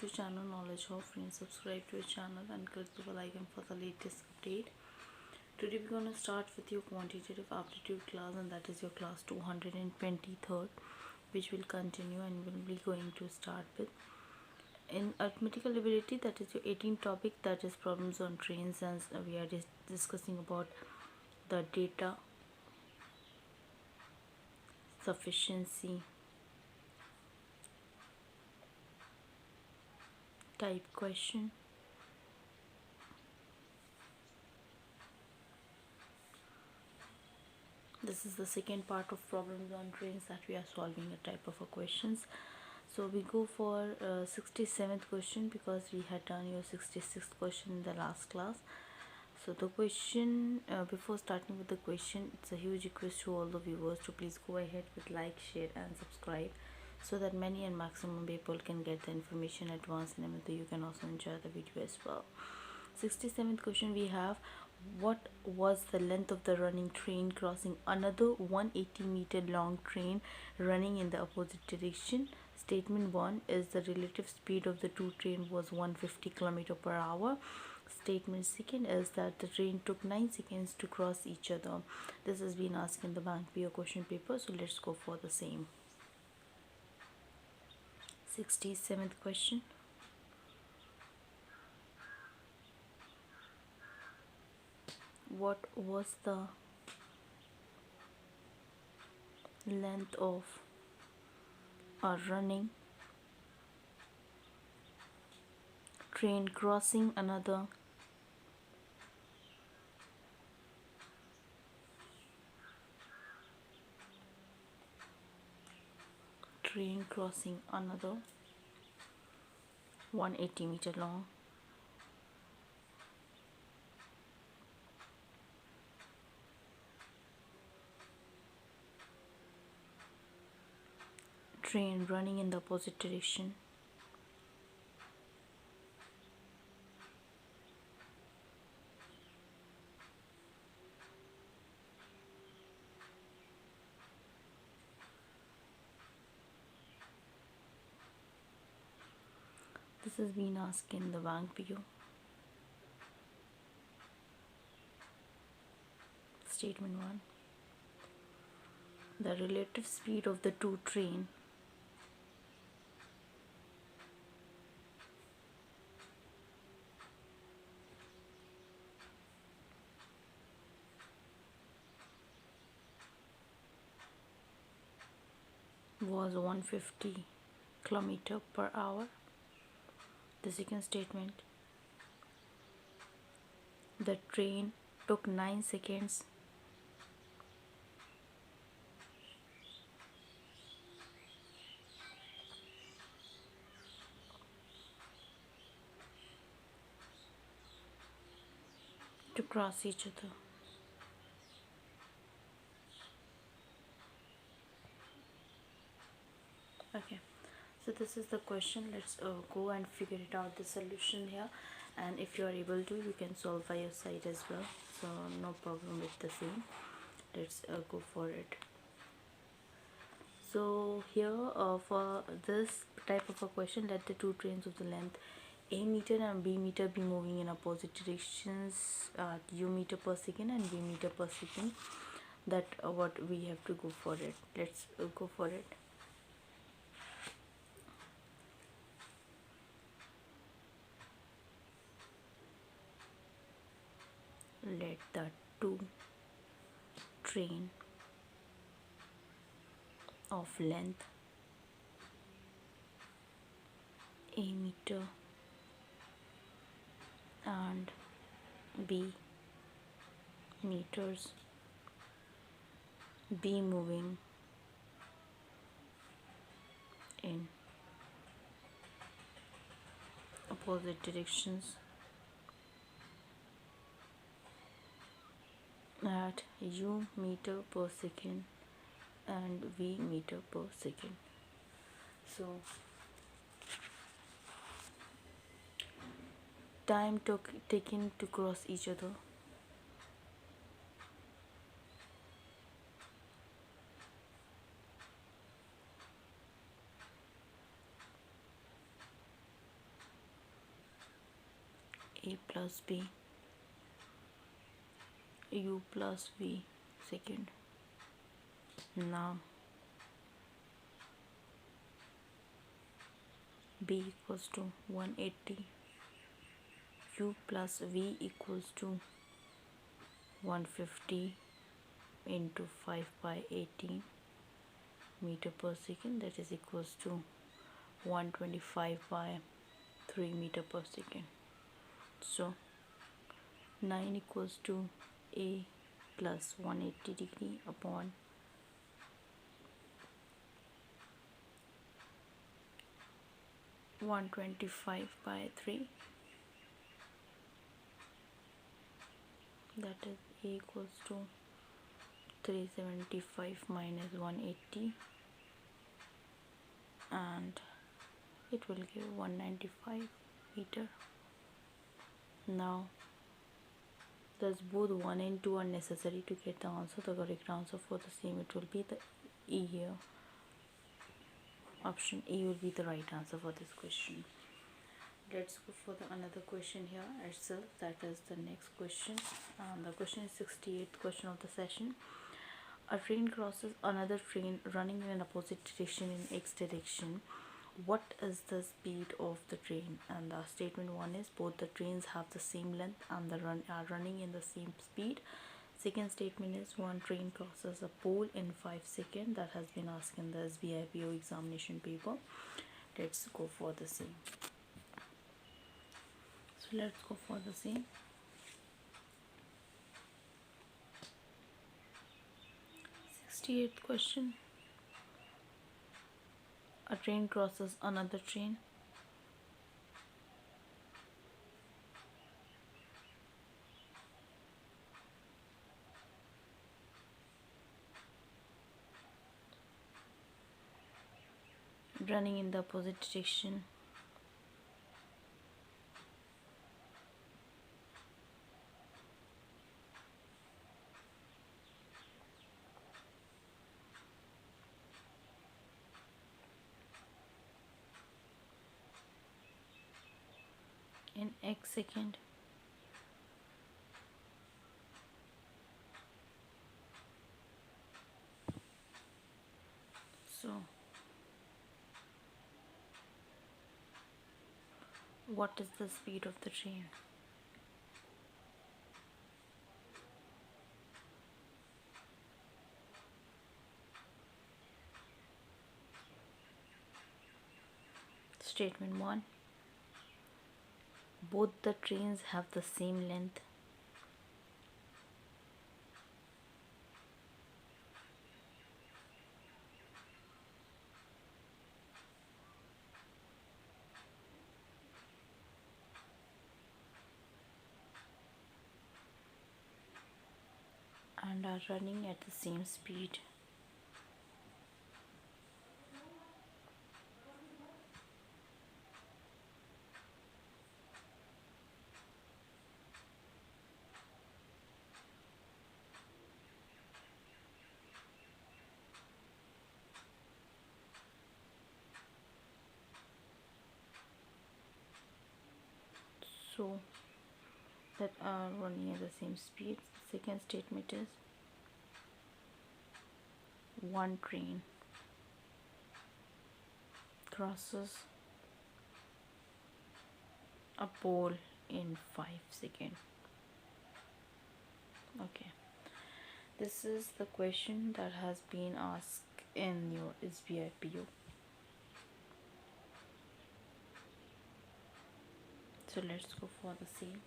to channel Knowledge of Friends. Subscribe to our channel and click the bell icon for the latest update. Today we're going to start with your quantitative aptitude class, and that is your class 223rd, which will continue and will be going to start with. In arithmetical ability, that is your 18th topic, that is problems on trains, and we are discussing about the data, sufficiency, type question, this is the second part of problems on trains that we are solving a type of a questions. So we go for 67th question because we had done your 66th question in the last class. So the question, before starting with the question, it's a huge request to all the viewers to please go ahead with like, share and subscribe, so that many and maximum people can get the information at once, and you can also enjoy the video as well. 67th question we have: what was the length of the running train crossing another 180-meter long train running in the opposite direction? Statement 1 is the relative speed of the two trains was 150 km per hour. Statement 2 is that the train took 9 seconds to cross each other. This has been asked in the bank PO question paper, so let's go for the same. 67th question: what was the length of a running train crossing another train crossing another 180-meter long train running in the opposite direction? This has been asked in the bank PO. Statement 1: the relative speed of the two trains was 150 km per hour. The second statement: the train took 9 seconds to cross each other. Okay, so this is the question. Let's go and figure it out, the solution here, and if you are able to, you can solve by your side as well, so no problem with the same. Let's go for it. So here for this type of a question, let the two trains of the length a meter and b meter be moving in opposite directions at u meter per second and v meter per second. That what we have to go for it. Let's go for it. Let the two train of length a meter and b meters be moving in opposite directions at u meter per second and v meter per second. So time taken to cross each other a plus b, u plus v second. Now b equals to 180, u plus v equals to 150 into 5 by 18 meter per second, that is equals to 125 by 3 meter per second. So 9 equals to a plus 180 degree upon 125 by 3, that is a equals to 375 minus 180, and it will give 195 meter. Now thus both 1 and 2 are necessary to get the answer. The correct answer for the same, it will be the E here. Option A will be the right answer for this question. Let's go for the another question here itself, that is the next question. The question is 68th question of the session. A train crosses another train running in an opposite direction in x direction. What is the speed of the train? And the statement 1 is both the trains have the same length and are running in the same speed. Second statement is one train crosses a pole in 5 seconds. That has been asked in the SBI PO examination paper. Let's go for the same. So let's go for the same. 68th question. A train crosses another train. Running in the opposite direction. In x second. So what is the speed of the train? Statement 1. Both the trains have the same length. And are running at the same speed. So that are running at the same speed. Second statement is one train crosses a pole in 5 seconds. Okay, this is the question that has been asked in your SBI PO. So let's go for the same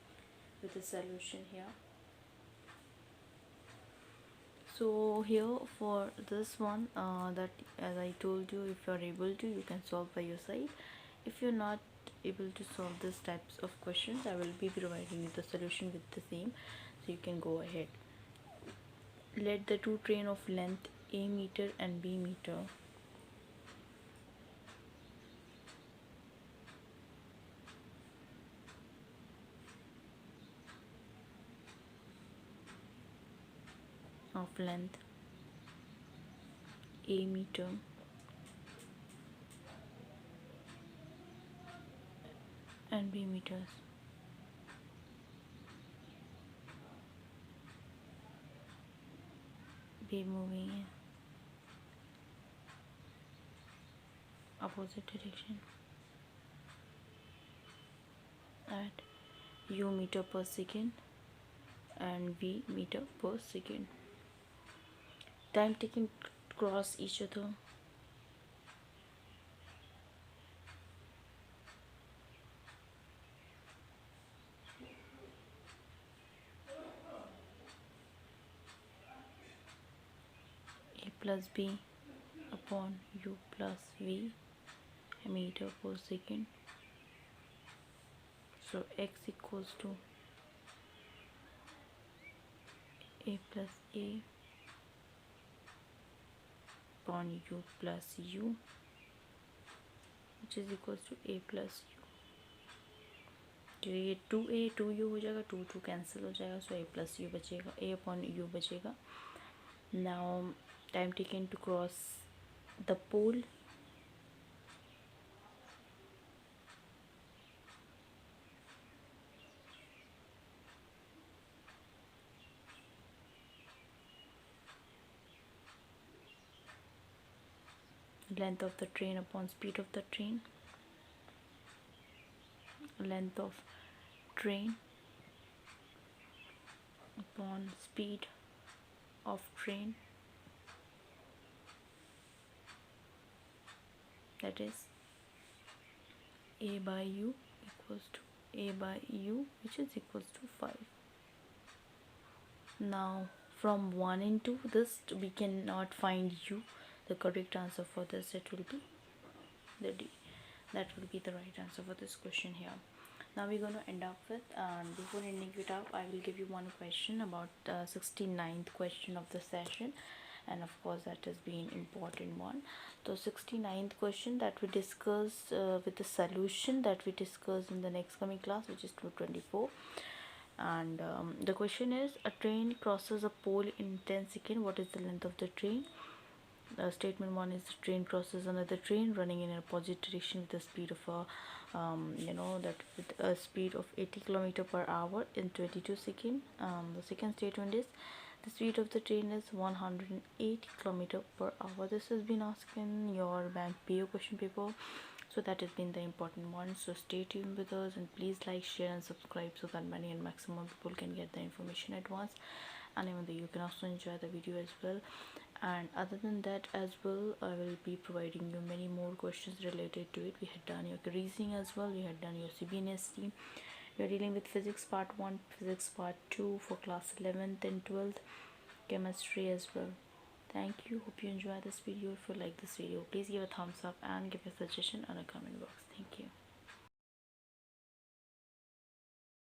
with the solution here. So here for this one, that as I told you, if you are able to, you can solve by your side. If you're not able to solve this types of questions, I will be providing you the solution with the same, so you can go ahead. Let the two train of length a meter and b meter of length a meter and b meters be moving in opposite direction at u meter per second and v meter per second. Time taken to cross each other a plus b upon u plus v meter per second. So x equals to a plus a upon u plus u, which is equals to a plus u. तो ये 2a 2u हो जाएगा, 2 2 cancel हो जाएगा, so a plus u बचेगा, a upon u बचेगा. Now time taken to cross the pole, length of the train upon speed of the train, length of train upon speed of train, that is a by u equals to a by u, which is equals to 5. Now from 1 into this we cannot find u. The correct answer for this, it will be the D. That will be the right answer for this question here. Now we're going to end up with, and before ending it up, I will give you one question about the 69th question of the session, and of course that has been important one. So 69th question that we discuss with the solution that we discuss in the next coming class, which is 224. And the question is, a train crosses a pole in 10 seconds. What is the length of the train? Statement 1 is, the train crosses another train running in an opposite direction with a speed of with a speed of 80 km per hour in 22 seconds. The second statement is, the speed of the train is 108 km per hour. This has been asked in your bank PO question paper, so that has been the important one. So stay tuned with us, and please like, share and subscribe so that many and maximum people can get the information at once, and even though you can also enjoy the video as well. And other than that as well, I will be providing you many more questions related to it. We had done your reasoning as well, we had done your CBNST, we are dealing with physics part 1, physics part 2 for class 11th and 12th, chemistry as well. Thank you, hope you enjoy this video. If you like this video, please give a thumbs up and give a suggestion on a comment box. Thank you.